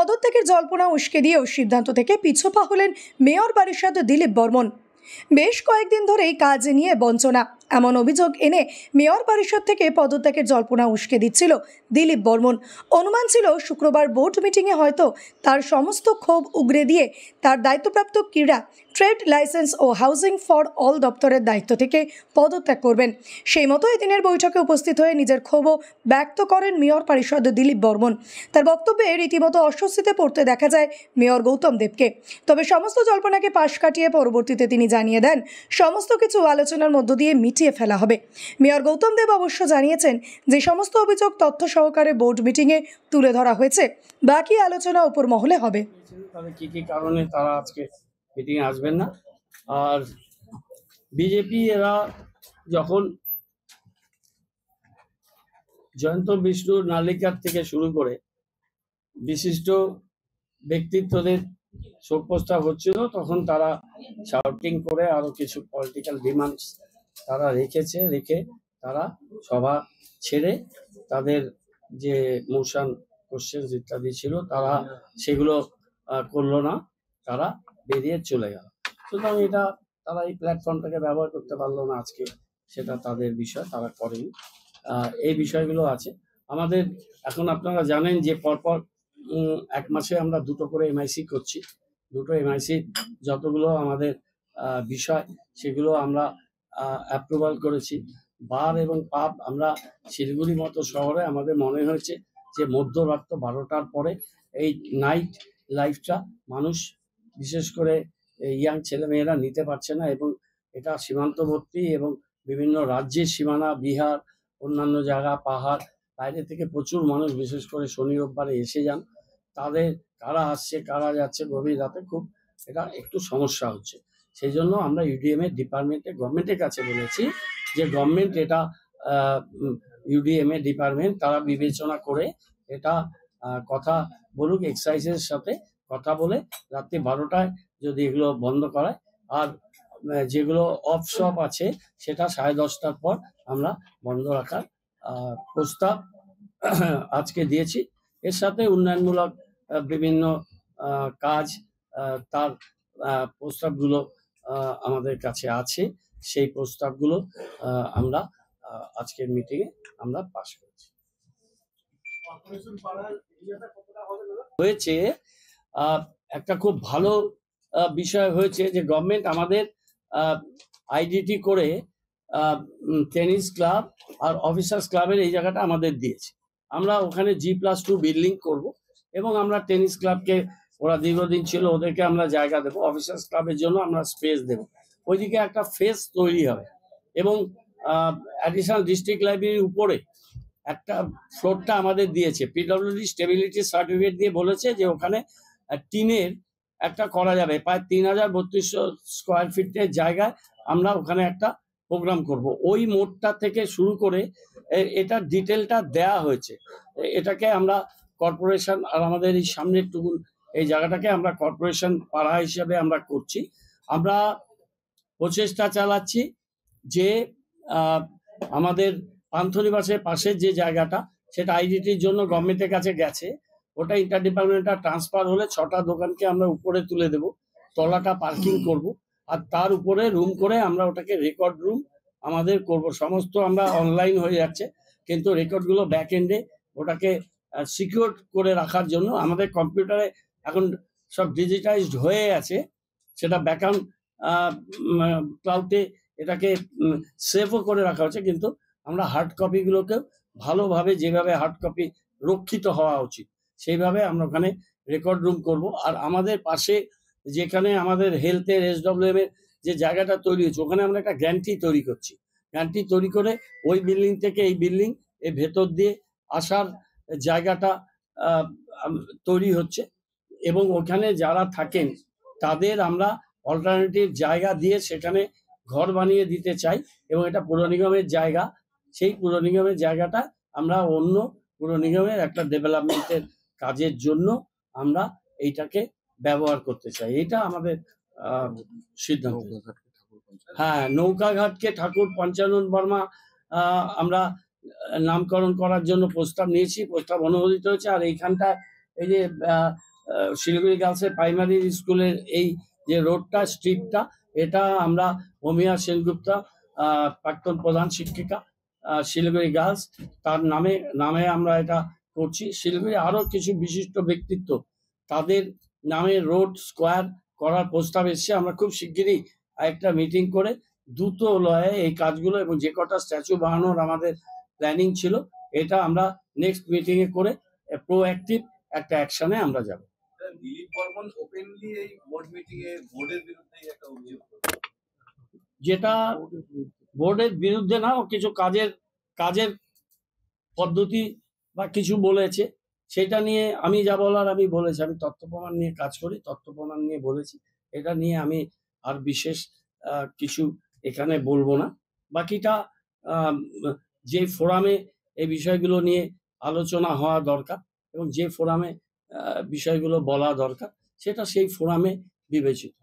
পদত্যাগের জল্পনা উস্কে দিয়েও সিদ্ধান্ত থেকে পিছপা হলেন মেয়র পরিষদ দিলীপ বর্মন। বেশ কয়েকদিন ধরেই কাজ নিয়ে বঞ্চনা এমন অভিযোগ এনে মেয়র পরিষদ থেকে পদত্যাগের জল্পনা উস্কে দিচ্ছিল দিলীপ বর্মন। অনুমান ছিল শুক্রবার বোর্ড মিটিংয়ে হয়তো তার সমস্ত ক্ষোভ উগরে দিয়ে তার দায়িত্বপ্রাপ্ত ক্রীড়া, ট্রেড লাইসেন্স ও হাউজিং ফর অল দপ্তরের দায়িত্ব থেকে পদত্যাগ করবেন। সেই মতো এদিনের বৈঠকে উপস্থিত হয়ে নিজের ক্ষোভও ব্যক্ত করেন মেয়র পরিষদ দিলীপ বর্মন। তার বক্তব্যে রীতিমতো অস্বস্তিতে পড়তে দেখা যায় মেয়র গৌতম দেবকে। তবে সমস্ত জল্পনাকে পাশ কাটিয়ে পরবর্তীতে তিনি জানিয়ে দেন সমস্ত কিছু আলোচনার মধ্য দিয়ে মিটিয়ে ফেলা হবে। মেয়র গৌতম দেব অবশ্য জানিয়েছেন যে সমস্ত অভিযোগ তথ্য সহকারে বোর্ড মিটিংয়ে তুলে ধরা হয়েছে, বাকি আলোচনা উপর মহলে হবে। কি কি কারণে তারা আজকে মিটিংয়ে আসবেন না, আর বিজেপি এরা যখন জয়ন্ত বিষ্ণুর নালিকার থেকে শুরু করে বিশিষ্ট ব্যক্তিত্বদের শোক প্রস্তাব হচ্ছিল, তখন তারা শাউটিং করে আরো কিছু পলিটিক্যাল ডিমান্ডস তারা রেখে তারা সভা ছেড়ে তাদের যে মোশন কোশ্চেন ইত্যাদি ছিল তারা সেগুলো করলো না, তারা বেরিয়ে চলে গেল। সুতরাং এটা তারা এই প্ল্যাটফর্মটাকে ব্যবহার করতে পারলো না আজকে, সেটা তাদের বিষয়, তারা করেনি। এই বিষয়গুলো আছে আমাদের। এখন আপনারা জানেন যে পরপর এক মাসে আমরা দুটো করে এমআইসি করছি। দুটো এমআইসি যতগুলো আমাদের বিষয় সেগুলো আমরা অ্যাপ্রুভাল করেছি। বার এবং পাব আমরা শিলিগুড়ির মতো শহরে আমাদের মনে হয়েছে যে মধ্যরাত্র 12টার পরে এই নাইট লাইফটা মানুষ বিশেষ করে ইয়াং ছেলেমেয়েরা নিতে পারছে না, এবং এটা সীমান্তবর্তী এবং বিভিন্ন রাজ্যের সীমানা, বিহার, অন্যান্য জায়গা, পাহাড়, বাইরে থেকে প্রচুর মানুষ বিশেষ করে শনি রোববারে এসে যান। তাদের কারা আসছে কারা যাচ্ছে গভীর রাতে, খুব এটা একটু সমস্যা হচ্ছে। সেই জন্য আমরা ইউডিএম এর ডিপার্টমেন্টে গভর্নমেন্টের কাছে বলেছি যে গভর্নমেন্ট এটা ইউডিএম এর ডিপার্টমেন্ট তারা বিবেচনা করে এটা কথা বলুক, এক্সাইজের সাথে কথা বলে রাত্রি 12টায় যদি এগুলো বন্ধ করায়, আর যেগুলো অফ শপ আছে সেটা 10:30টার পর আমরা বন্ধ রাখার প্রস্তাব আজকে দিয়েছি। এর সাথে উন্নয়নমূলক বিভিন্ন কাজ, তার প্রস্তাবগুলো আমাদের কাছে আছে। সেই প্রস্তাবগুলো আমরা আজকের মিটিংয়ে আমরা পাশ করেছি। হয়েছে একটা খুব ভালো বিষয় হয়েছে যে গভর্নমেন্ট আমাদের আইডিটি করে টেনিস ক্লাব আর অফিসার্স ক্লাবের এই জায়গাটা আমাদের দিয়েছে। আমরা ওখানে G+2 বিল্ডিং করব এবং আমরা টেনিস ক্লাবকে, ওরা দীর্ঘদিন ছিল, ওদেরকে আমরা জায়গা দেবো। অফিসার্স ক্লাবের জন্য আমরা স্পেস দেবো। ওইদিকে একটা ফেস তৈরি হবে এবং অ্যাডিশনাল ডিস্ট্রিক্ট লাইব্রেরির উপরে একটা ফ্লোরটা আমাদের দিয়েছে। পিডব্লিউডি স্টেবিলিটি সার্টিফিকেট দিয়ে বলেছে যে ওখানে টিনের একটা করা যাবে, প্রায় 3032 স্কোয়ার ফিটের জায়গায় আমরা ওখানে একটা প্রোগ্রাম করব। ওই মোড়টা থেকে শুরু করে এটা ডিটেলটা দেয়া হয়েছে। এটাকে আমরা কর্পোরেশন আর আমাদের এই সামনের টুকুন এই জায়গাটাকে আমরা কর্পোরেশন পাড়া হিসেবে আমরা করছি। আমরা প্রচেষ্টা চালাচ্ছি যে আমাদের পান্থনিবাসের পাশের যে জায়গাটা সেটা আইডিটির জন্য গভর্নমেন্টের কাছে গেছে, ওটা ইন্টার ডিপার্টমেন্টাল ট্রান্সফার হলে 6টা দোকানকে আমরা উপরে তুলে দেব, তলাটা পার্কিং করব, আর তার উপরে রুম করে আমরা ওটাকে রেকর্ড রুম আমাদের করব। সমস্ত আমরা অনলাইন হয়ে যাচ্ছে, কিন্তু রেকর্ডগুলো ব্যাক এন্ডে ওটাকে সিকিউর করে রাখার জন্য আমাদের কম্পিউটারে এখন সব ডিজিটাইজড হয়ে আছে, সেটা ব্যাকআপ ক্লাউডে এটাকে সেভও করে রাখা হচ্ছে। কিন্তু আমরা হার্ড কপিগুলোকে ভালোভাবে, যেভাবে হার্ড কপি রক্ষিত হওয়া উচিত সেইভাবে আমরা ওখানে রেকর্ড রুম করব। আর আমাদের পাশে যেখানে আমাদের হেলথের SWM এর যে জায়গাটা তৈরি হচ্ছে ওখানে আমরা একটা গ্যান্ট্রি তৈরি করছি। গ্যান্ট্রি তৈরি করে ওই বিল্ডিং থেকে এই বিল্ডিং এর ভেতর দিয়ে আসার জায়গাটা তৈরি হচ্ছে এবং ওখানে যারা থাকেন তাদের আমরা অল্টারনেটিভ জায়গা দিয়ে সেখানে ঘর বানিয়ে দিতে চাই এবং এটা পুর নিগমের জায়গা। সেই পুর নিগমের জায়গাটা আমরা অন্য পুর নিগমের একটা ডেভেলপমেন্টের কাজের জন্য আমরা এইটাকে ব্যবহার করতে চাই। এটা আমাদের সিদ্ধান্ত। হ্যাঁ, নৌকাঘাটকে ঠাকুর পঞ্চানন বর্মা আমরা নামকরণ করার জন্য প্রস্তাব নিয়েছি, প্রস্তাব অনুমোদিত হয়েছে। আর এইখানটা এই যে শিলিগুড়ি গার্লসের প্রাইমারি স্কুলের এই যে রোডটা স্ট্রিটটা, এটা আমরা হোমিয়া সেনগুপ্তা প্রাক্তন প্রধান শিক্ষিকা শিলিগুড়ি গার্লস, তার নামে আমরা এটা করছি। শিলিগুড়ি আরো কিছু বিশিষ্ট ব্যক্তিত্ব, তাদের নামে রোড স্কোয়ার করার প্রস্তাব এসছে। আমরা খুব শিগগিরই একটা মিটিং করে দ্রুত লয়ে এই কাজগুলো এবং যে কটা স্ট্যাচু বানানোর আমাদের প্ল্যানিং ছিল, এটা আমরা নেক্সট মিটিং এ করে প্রোঅ্যাক্টিভ একটা অ্যাকশনে আমরা যাব। দিলীপ বর্মন ওপেনলি এই বোর্ড মিটিং এ বোর্ডের বিরুদ্ধে একটা অভিযোগ, যেটা বোর্ডের বিরুদ্ধে না, ও কিছু কাজের পদ্ধতি বা কিছু বলেছে, সেটা নিয়ে আমি যা বলার আমি বলেছি। আমি তথ্য প্রমাণ নিয়ে কাজ করি, তথ্য প্রমাণ নিয়ে বলেছি। এটা নিয়ে আমি আর বিশেষ কিছু এখানে বলবো না। বাকিটা যে ফোরামে এই বিষয়গুলো নিয়ে আলোচনা হওয়া দরকার এবং যে ফোরামে বিষয়গুলো বলা দরকার, সেটা সেই ফোরামে বিবেচিত।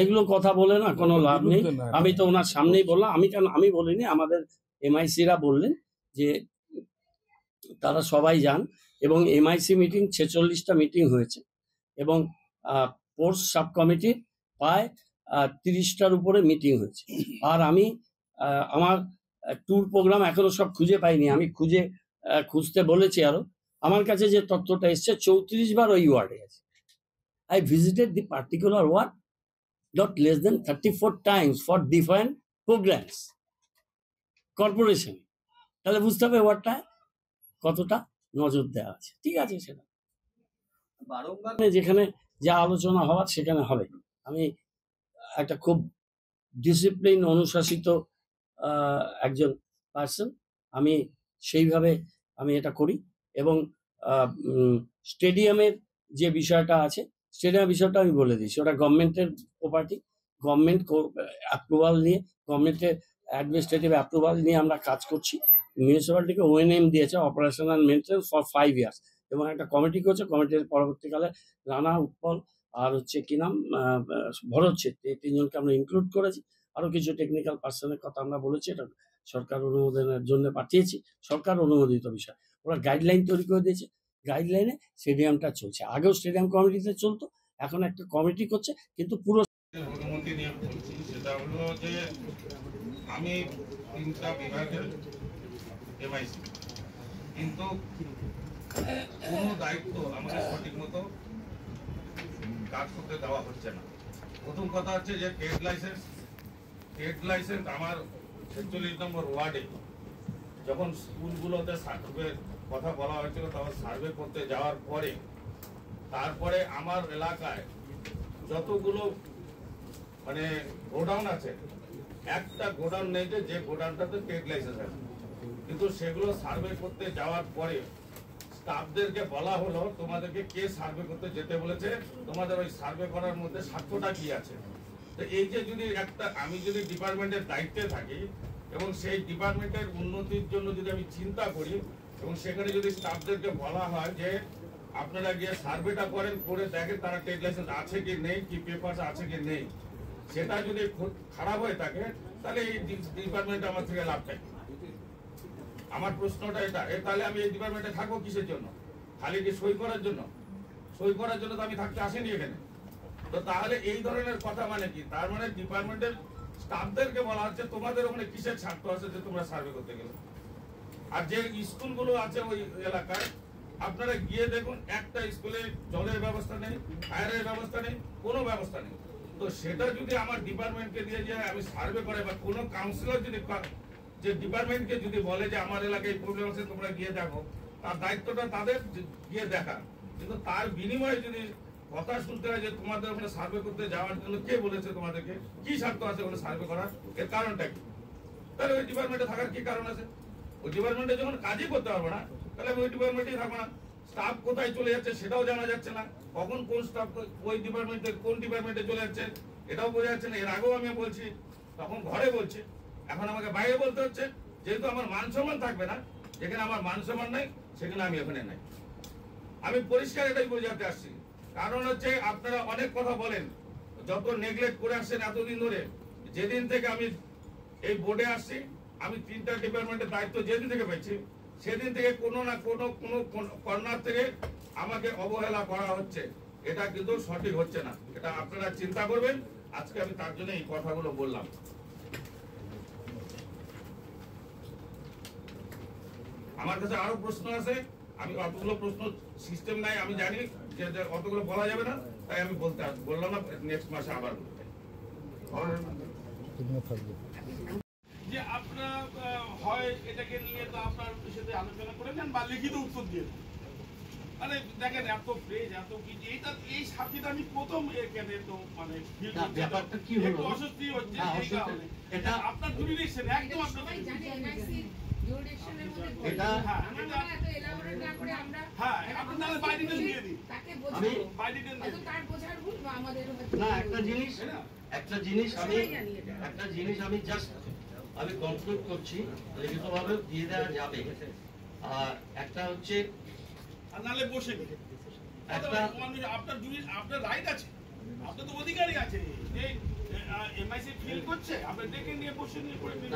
এগুলো কথা বলে না কোনো লাভ নেই। আমি তো ওনার সামনেই বললাম। আমি বলিনি, আমাদের এমআইসিরা বললেন যে তারা সবাই যান, এবং এমআইসি মিটিং 46টা মিটিং হয়েছে এবং ফোর্স সাব কমিটির প্রায় 30টার উপরে মিটিং হয়েছে। আর আমি আমার ট্যুর প্রোগ্রাম এখনো সব খুঁজে পাইনি, আমি খুঁজতে বলেছি আরো। আমার কাছে যে তথ্যটা এসছে 34 বার ওই ওয়ার্ডে আছে। I visited the particular ward not less than 34 times for different programs. Corporation, তাহলে বুঝতে হবে ওয়ার্ডটা কতটা নজর দেওয়া আছে। ঠিক আছে, সেটা বারংবার যেখানে যা আলোচনা হওয়ার সেখানে হবে। আমি একটা খুব ডিসিপ্লিন অনুশাসিত একজন পার্সন, আমি সেইভাবে আমি এটা করি। এবং স্টেডিয়ামের যে বিষয়টা আছে, স্টেডিয়াম বিষয়টা আমি বলে দিয়েছি, ওটা গভর্নমেন্টের প্রপার্টি। গভর্নমেন্ট অ্যাপ্রুভাল নিয়ে, গভর্নমেন্টের অ্যাডমিনিস্ট্রেটিভ অ্যাপ্রুভাল নিয়ে আমরা কাজ করছি। মিউনিসিপ্যালিটিকে ওএনএম দিয়েছে, অপারেশনাল মেনটেন্স ফর 5 ইয়ার্স, এবং একটা কমিটি করছে। কমিটির পরবর্তীকালে রানা, উৎপল আর কি নাম, ভরত ছেত্রী, এই 3 জনকে আমরা ইনক্লুড করেছি। আরো কিছু টেকনিক্যাল পার্সনের কথা আমরা বলেছি, এটা সরকার অনুমোদনের জন্য পাঠিয়েছি। সরকার অনুমোদিত বিষয়, ওরা গাইডলাইন তৈরি করে দিয়েছে। গাইডলাইনে স্টেডিয়ামটা চলছে। আগেও স্টেডিয়াম কমিটিতে চলতো, এখন একটা কমিটি করছে, কিন্তু পুরো অনুমতি নিয়ে বলছি। সেটা হলো যে আমি 3টা বিভাগের এমআইসি, কিন্তু কোনো দায়িত্ব আমাকে সঠিক মতো কাজ করতে দেওয়া হচ্ছে না। প্রথম কথা হচ্ছে যে ট্রেড লাইসেন্স আমার 46 নম্বর ওয়ার্ডে যখন স্কুলগুলোতে সার্ভে কথা বলা হয়েছিল, তখন সার্ভে করতে যাওয়ার পরে তারপরে আমার এলাকায় যতগুলো মানে গোডাউন আছে, একটা গোডাউন নেই যে গোডাউনটাতে ট্রেড লাইসেন্স আছে, কিন্তু সেগুলো সার্ভে করতে যাওয়ার পরে স্টাফদেরকে বলা হলো তোমাদেরকে কে সার্ভে করতে যেতে বলেছে, তোমাদের ওই সার্ভে করার মধ্যে স্বার্থটা কি আছে। তো এই যে যদি আমি যদি ডিপার্টমেন্টের দায়িত্বে থাকি এবং সেই ডিপার্টমেন্টের উন্নতির জন্য যদি আমি চিন্তা করি, এবং সেখানে যদি স্টাফদেরকে বলা হয় যে আপনারা গিয়ে সার্ভেটা করেন, করে দেখেন তারা ট্রেড লাইসেন্স আছে কি নেই, কি পেপার আছে কি নেই, সেটা যদি খারাপ হয়ে থাকে, তাহলে এই ডিপার্টমেন্টে আমার থেকে লাভ থাকে। আমার প্রশ্নটা এটা, তাহলে আমি এই ডিপার্টমেন্টে থাকবো কিসের জন্য? খালি কি সই করার জন্য? সই করার জন্য তো আমি থাকতে আসিনি এখানে। তো তাহলে এই ধরনের কথা মানে কি? তার মানে ডিপার্টমেন্টের স্টাফদেরকে বলা হচ্ছে তোমাদের ওখানে কিসের স্বার্থ আছে যে তোমরা সার্ভে করতে গেলে। আর যে স্কুলগুলো আছে ওই এলাকায়, আপনারা গিয়ে দেখুন একটা স্কুলে জলের ব্যবস্থা নেই, ফায়ারের ব্যবস্থা নেই, কোনো ব্যবস্থা নেই। তো সেটা যদি আমার ডিপার্টমেন্টকে দিয়ে যায় আমি সার্ভে করে, বা কোনো কাউন্সিলর যদি যে ডিপার্টমেন্টকে যদি বলে যে আমার এলাকায় প্রবলেম আছে তোমরা গিয়ে দেখো, তার দায়িত্বটা তাদের গিয়ে দেখা। কিন্তু তার বিনিময়ে যদি কথা শুনতে হয় যে তোমাদের ওখানে সার্ভে করতে যাওয়ার জন্য কে বলেছে, তোমাদেরকে কি স্বার্থ আছে ওখানে সার্ভে করার, এর কারণটা কি? তাহলে ওই ডিপার্টমেন্টে থাকার কি কারণ আছে? ওই ডিপার্টমেন্টে যখন কাজই করতে পারবো না, তাহলে আমি ওই ডিপার্টমেন্টেই থাকবো না। স্টাফ কোথায় চলে যাচ্ছে সেটাও জানা যাচ্ছে না, কখন কোন স্টাফ ওই ডিপার্টমেন্টে কোন ডিপার্টমেন্টে চলে যাচ্ছে এটাও বোঝা যাচ্ছে না। এর আগেও আমি বলছি, তখন ঘরে বলছি, এখন আমাকে বাইরে বলতে হচ্ছে, যেহেতু আমার মান সম্মান থাকবে না। যেখানে আমার মান সম্মান নাই সেখানে আমি এখানে নাই। আমি পরিষ্কার এটাই বোঝাতে আসছি। কারণ হচ্ছে আপনারা অনেক কথা বলেন, যত নেগলেক্ট করে আসছেন এতদিন ধরে। যেদিন থেকে আমি এই বোর্ডে আসছি, আমি 3টা ডিপার্টমেন্টের দায়িত্ব যেদিন থেকে পেয়েছি, সেদিন থেকে কোনো না কোনো কর্নার থেকে আমাকে অবহেলা করা হচ্ছে, এটা কিন্তু সঠিক হচ্ছে না। এটা আপনারা চিন্তা করবেন। আজকে আমি তার জন্য এই কথাগুলো বললাম। আমার কাছে আরো প্রশ্ন আছে, আমি অতগুলো প্রশ্ন সিস্টেম নাই, আমি জানি যে অতগুলো বলা যাবে না, তাই আমি বললাম না, নেক্সট মাসে আবার যে আপনারা হয় এটাকে নিয়ে তো আপনার সাথে আলোচনা করে নেন বা লিখিত উত্তর দিয়ে দেন। মানে দেখেন এত পেজ এত কিছু, এইটা এই সাথীটা আমি প্রথম এখানে তো মানে ব্যাপারটা কি হলো, অস্বস্তি হচ্ছে এই কারণে। এটা আপনার জুরিডিকশন একদম আপনার এটা হ্যাঁ আপনি তাহলে বাই ডিটেইলস দিয়ে দিন। আমি বাই ডিটেইলস না একটা জিনিস আমি জাস্ট আমি কনক্লুড করছি, লিখিতভাবে দিয়ে দেওয়া যাবে। আর একটা হচ্ছে আর নালে বসে একটা আপনার আপনার রাইট আছে, আপনার তো অধিকারই আছে। এই এমআইসি ফিল করছে, আপনি ডেকে নিয়ে বসে নিয়ে করে দিন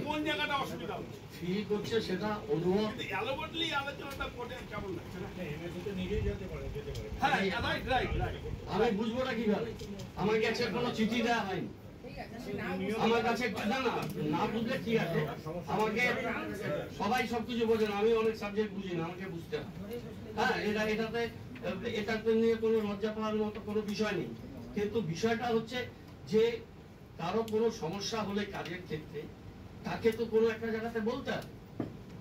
কোন জায়গাটা অসুবিধা হচ্ছে, ফিল করছে সেটা অনুভব। কিন্তু অ্যালোবটলি আলোচনাটা করে কেমন লাগছে না? হ্যাঁ রাইট রাইট রাইট। আমি বুঝবো না কিভাবে? আমার কাছে কোনো চিঠি দেওয়া হয়নি, আমার কাছে না বুঝলে ঠিক আছে। আমাকে সবাই সবকিছু বোঝে না, আমি অনেক সাবজেক্ট বুঝি না, আমাকে বুঝতে হয়। হ্যাঁ, এটাতে নিয়ে কোনো লজ্জা পাওয়ার মতো কোনো বিষয় নেই। কিন্তু বিষয়টা হচ্ছে যে কারো কোনো সমস্যা হলে কাজের ক্ষেত্রে তাকে তো কোনো একটা জায়গাতে বলতে হয়।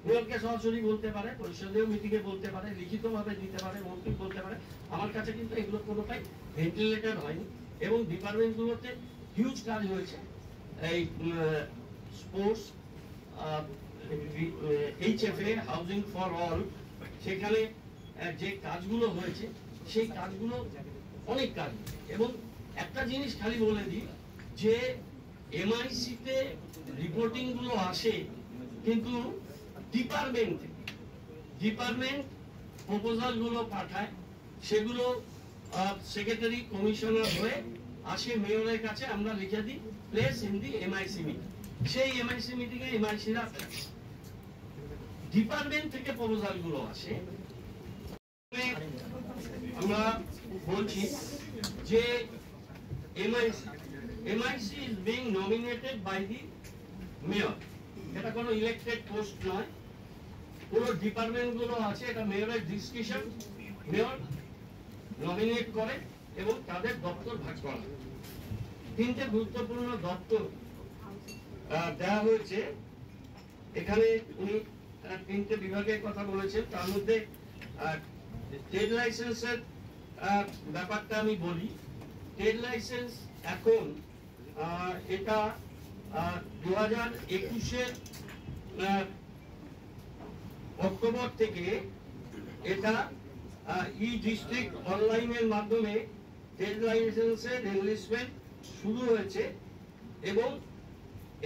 মেয়রকে সরাসরি বলতে পারে, পরিষদীয় মিটিংয়ে বলতে পারে, লিখিতভাবে দিতে পারে, মন্ত্রী বলতে পারে। আমার কাছে কিন্তু এগুলো কোনোটাই ভেন্টিলেটেড হয়নি এবং ডিপার্টমেন্টগুলোতে হিউজ কাজ হয়েছে। এই sports, HFA, housing for all, সেখানে যে কাজগুলো হয়েছে সেই কাজগুলো অনেক কাজ। এবং একটা জিনিস খালি বলে দিই যে MIC-তে রিপোর্টিং গুলো আসে কিন্তু ডিপার্টমেন্ট প্রপোজাল গুলো পাঠায়, সেগুলো সেক্রেটারি কমিশনার হয়ে আসে মেয়রের কাছে, আমরা লিখে দিই place in the MIC meeting. সেই MIC মিটিং এ MIC-রা ডিপার্টমেন্ট থেকে প্রপোজাল গুলো আসে। আমরা বলছি যে MIC is being nominated by the mayor. এটা কোনো ইলেক্টেড পোস্ট নয়, পুরো ডিপার্টমেন্ট গুলো আছে, এটা মেয়রের ডিসক্রিপশন, মেয়র নমিনেট করে এবং তাদের দপ্তর ভাগ করা। তিনটে গুরুত্বপূর্ণ দপ্তর দেওয়া হয়েছে এখানে। উনি তিনটে বিভাগের কথা বলেছেন, তার মধ্যে ট্রেড লাইসেন্সের ব্যাপারটা আমি বলি। ট্রেড লাইসেন্স এখন এটা 2021-এর অক্টোবর থেকে এটা ডিস্ট্রিক্ট অনলাইনের মাধ্যমে ট্রেড লাইসেন্সের এনলিস্টমেন্ট শুরু হয়েছে এবং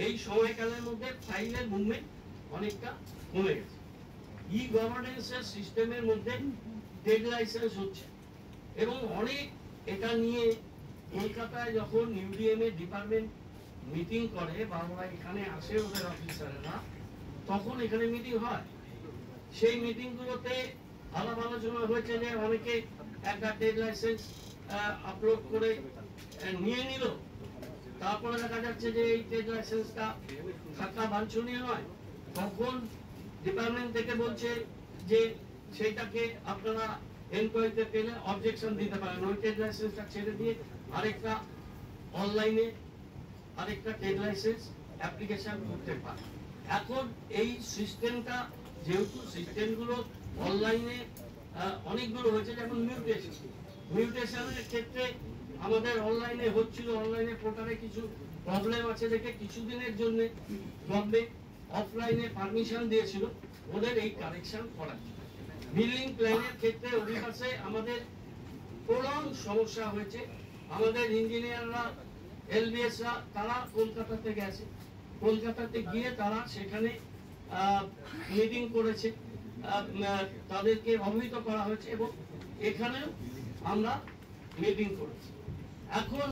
এই সময়কালের মধ্যে ফাইলের মুভমেন্ট অনেকটা কমে গেছে। গভর্নেন্সের সিস্টেমের মধ্যে ট্রেড লাইসেন্স হচ্ছে এবং অনেক এটা নিয়ে কলকাতায় যখন UDM এর ডিপার্টমেন্ট মিটিং করে বা ওরা এখানে আসে ওদের অফিসাররা, তখন এখানে মিটিং হয়। সেই মিটিং গুলোতে আলাপ আলোচনা হয়েছে যে অনেকে একটা ট্রেড লাইসেন্স আপলোড করে নিয়ে নিল, তারপরে দেখা যাচ্ছে যে এই ট্রেড লাইসেন্সটা থাকা বাঞ্ছনীয় নয়। তখন ডিপার্টমেন্ট থেকে বলছে যে সেইটাকে আপনারা এনকোয়ারিতে পেলে অবজেকশন দিতে পারেন, ওই ট্রেড লাইসেন্সটা ছেড়ে দিয়ে আরেকটা অনলাইনে আরেকটা ট্রেড লাইসেন্স অ্যাপ্লিকেশন করতে পারে। এখন এই সিস্টেমটা যেহেতু সিস্টেমগুলো অনলাইনে অনেকগুলো হয়েছে, যেমন মিউটেশনের ক্ষেত্রে আমাদের অনলাইনে হচ্ছিল, অনলাইনে পোর্টালে কিছু প্রবলেম আছে দেখে কিছুদিনের জন্য গভর্নমেন্ট অফলাইনে পারমিশন দিয়েছিল ওদের এই কারেকশন করার। বিল্ডিং প্ল্যানের ক্ষেত্রে অধিকাংশে আমাদের প্রলং সমস্যা হয়েছে। আমাদের ইঞ্জিনিয়াররা LBS-রা তারা কলকাতাতে গেছে, কলকাতাতে গিয়ে তারা সেখানে মিটিং করেছে, তাদেরকে অবহিত করা হয়েছে এবং এখানেও আমরা মিটিং করেছি। এখন